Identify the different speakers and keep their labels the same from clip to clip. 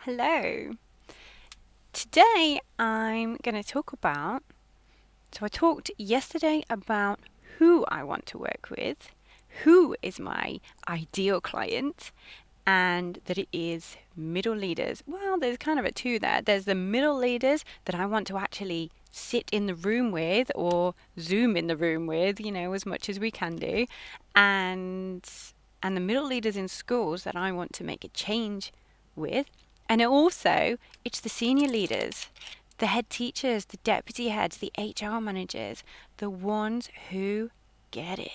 Speaker 1: Hello. Today I'm going to talk about, I talked yesterday about who I want to work with, who is my ideal client, and that it is middle leaders. Well, there's kind of a two there. There's the middle leaders that I want to actually sit in the room with or Zoom in the room with, as much as we can do. And the middle leaders in schools that I want to make a change with. And also, it's the senior leaders, the head teachers, the deputy heads, the HR managers, the ones who get it.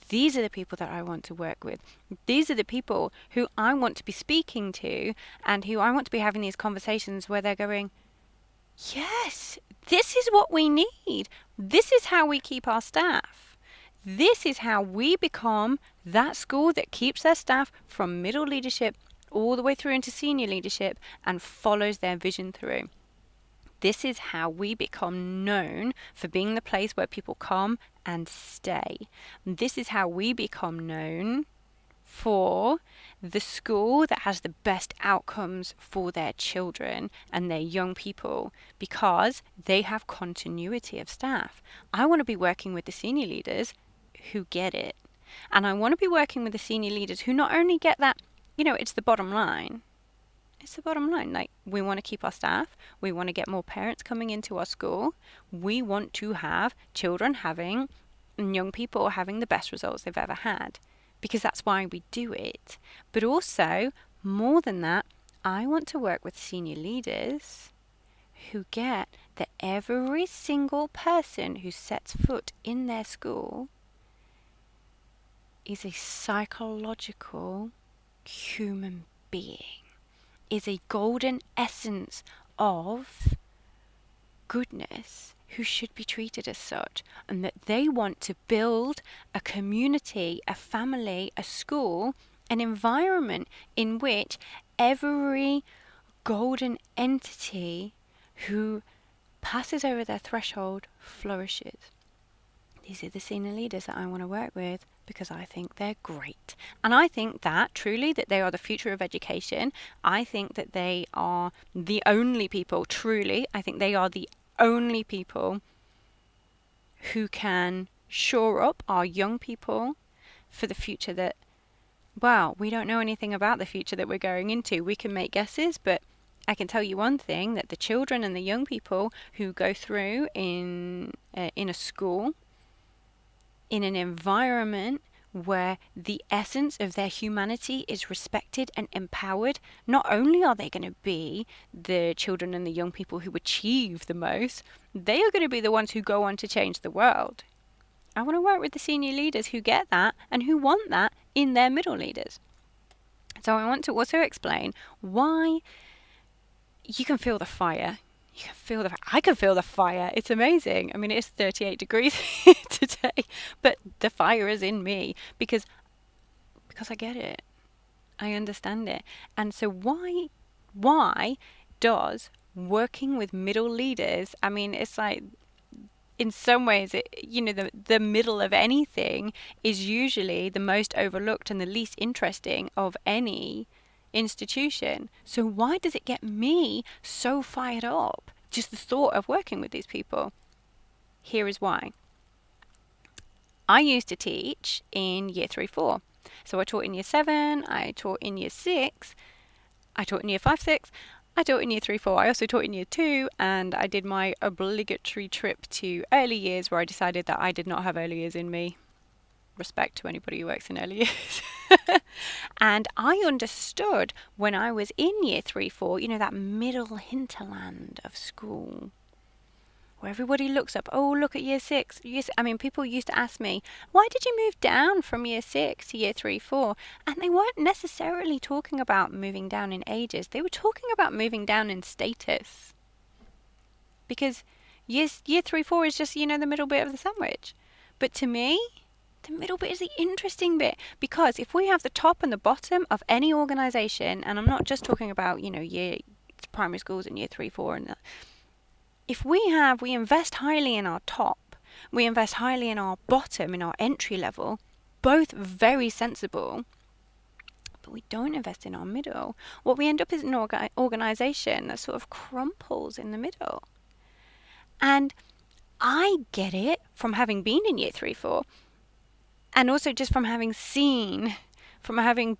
Speaker 1: These are the people that I want to work with. These are the people who I want to be speaking to and who I want to be having these conversations where they're going, yes, this is what we need. This is how we keep our staff. This is how we become that school that keeps their staff from middle leadership all the way through into senior leadership and follows their vision through. This is how we become known for being the place where people come and stay. This is how we become known for the school that has the best outcomes for their children and their young people because they have continuity of staff. I want to be working with the senior leaders who get it. And I want to be working with the senior leaders who not only get that, it's the bottom line. It's the bottom line. Like, we want to keep our staff. We want to get more parents coming into our school. We want to have children having and young people having the best results they've ever had because that's why we do it. But also, more than that, I want to work with senior leaders who get that every single person who sets foot in their school is a psychological human being, is a golden essence of goodness who should be treated as such, and that they want to build a community, a family, a school, an environment in which every golden entity who passes over their threshold flourishes. These are the senior leaders that I want to work with because I think they're great. And I think that truly that they are the future of education. I think that they are the only people, truly, I think they are the only people who can shore up our young people for the future that, well, we don't know anything about the future that we're going into. We can make guesses, but I can tell you one thing, that the children and the young people who go through in a school, in an environment where the essence of their humanity is respected and empowered, not only are they going to be the children and the young people who achieve the most, they are going to be the ones who go on to change the world. I want to work with the senior leaders who get that and who want that in their middle leaders. So I want to also explain why you can feel the fire. I can feel the fire. It's amazing. I mean, it's 38 degrees here today, but the fire is in me because I get it. I understand it. And so why does working with middle leaders, I mean, it's like, in some ways, the middle of anything is usually the most overlooked and the least interesting of any institution. So why does it get me so fired up? Just the thought of working with these people. Here is why. I used to teach in year 3-4. So I taught in year 7, I taught in year 6, I taught in year 5-6, I taught in year 3-4. I also taught in year 2, and I did my obligatory trip to early years where I decided that I did not have early years in me. Respect to anybody who works in early years. And I understood when I was in year 3-4, that middle hinterland of school where everybody looks up, oh, look at year 6. I mean, people used to ask me, why did you move down from year 6 to year 3-4? And they weren't necessarily talking about moving down in ages. They were talking about moving down in status. Because year 3-4 is just, the middle bit of the sandwich. But to me, the middle bit is the interesting bit, because if we have the top and the bottom of any organisation, and I'm not just talking about, primary schools in year 3-4 and that. If we invest highly in our top, we invest highly in our bottom, in our entry level, both very sensible, but we don't invest in our middle, what we end up is an organization that sort of crumples in the middle. And I get it from having been in year 3, 4, and also just from having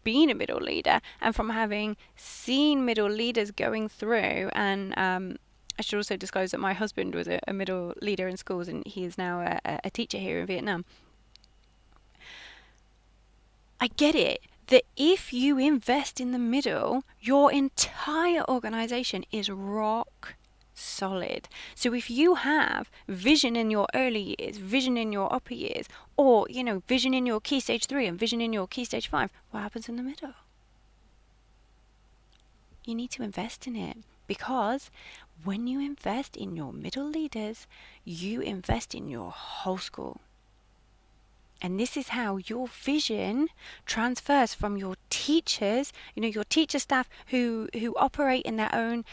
Speaker 1: been a middle leader, and from having seen middle leaders going through. And I should also disclose that my husband was a middle leader in schools, and he is now a teacher here in Vietnam. I get it that if you invest in the middle, your entire organization is rock solid. So if you have vision in your early years, vision in your upper years, or vision in your key stage 3 and vision in your key stage 5, what happens in the middle? You need to invest in it, because when you invest in your middle leaders, you invest in your whole school. And this is how your vision transfers from your teachers, your teacher staff who operate in their own,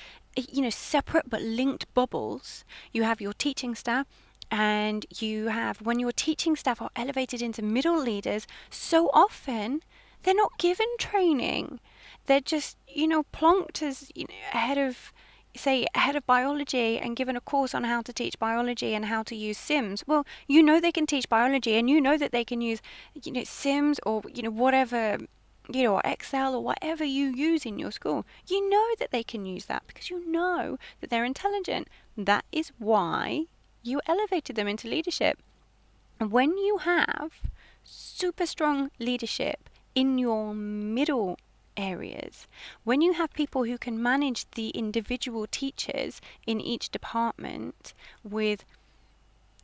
Speaker 1: separate but linked bubbles. You have your teaching staff, and you have, when your teaching staff are elevated into middle leaders, so often they're not given training. They're just, plonked as head of biology and given a course on how to teach biology and how to use Sims. Well, they can teach biology, and that they can use, Sims, or, whatever, or Excel, or whatever you use in your school. You know that they can use that because you know that they're intelligent. That is why you elevated them into leadership. And when you have super strong leadership in your middle areas, when you have people who can manage the individual teachers in each department with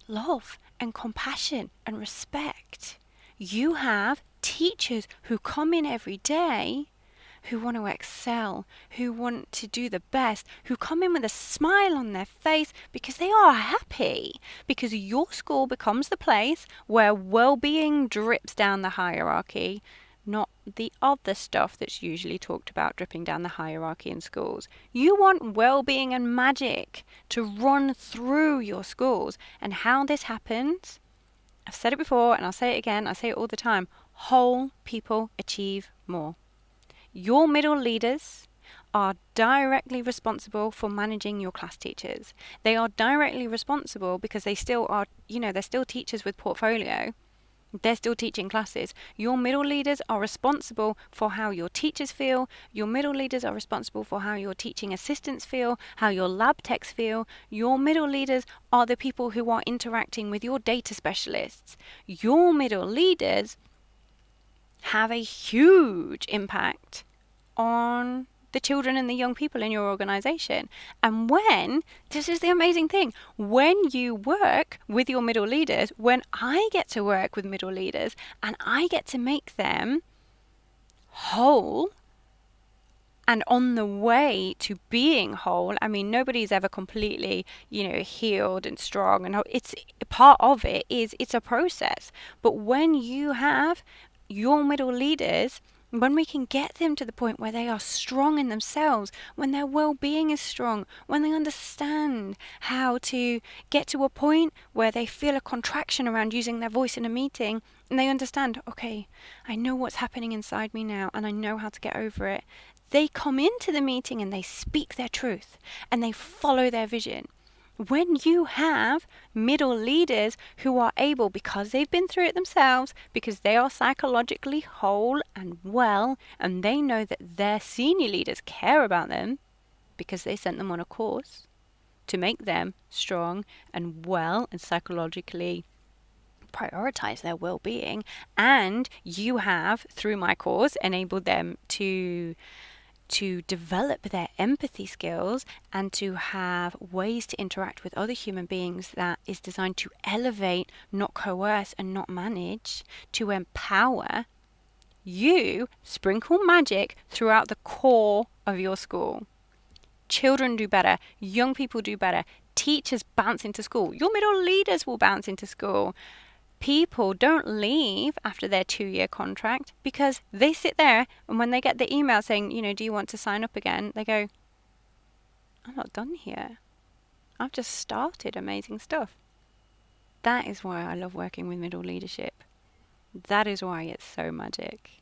Speaker 1: love and compassion and respect, you have teachers who come in every day, who want to excel, who want to do the best, who come in with a smile on their face because they are happy, because your school becomes the place where well-being drips down the hierarchy, not the other stuff that's usually talked about dripping down the hierarchy in schools. You want well-being and magic to run through your schools. And how this happens, I've said it before and I'll say it again, I say it all the time, whole people achieve more. Your middle leaders are directly responsible for managing your class teachers. They are directly responsible because they still are, they're still teachers with portfolio. They're still teaching classes. Your middle leaders are responsible for how your teachers feel. Your middle leaders are responsible for how your teaching assistants feel, how your lab techs feel. Your middle leaders are the people who are interacting with your data specialists. Your middle leaders have a huge impact on the children and the young people in your organization. And this is the amazing thing, when you work with your middle leaders, when I get to work with middle leaders and I get to make them whole and on the way to being whole, nobody's ever completely, healed and strong, and it's part of it is it's a process. But when you have your middle leaders, when we can get them to the point where they are strong in themselves, when their well-being is strong, when they understand how to get to a point where they feel a contraction around using their voice in a meeting, and they understand, okay, I know what's happening inside me now, and I know how to get over it. They come into the meeting and they speak their truth, and they follow their vision. When you have middle leaders who are able, because they've been through it themselves, because they are psychologically whole and well, and they know that their senior leaders care about them because they sent them on a course to make them strong and well and psychologically prioritize their well-being, and you have, through my course, enabled them to develop their empathy skills and to have ways to interact with other human beings that is designed to elevate, not coerce, and not manage, to empower. You sprinkle magic throughout the core of your school. Children do better, young people do better, teachers bounce into school, your middle leaders will bounce into school. People don't leave after their 2-year contract because they sit there, and when they get the email saying, do you want to sign up again? They go, I'm not done here. I've just started amazing stuff. That is why I love working with middle leadership. That is why it's so magic.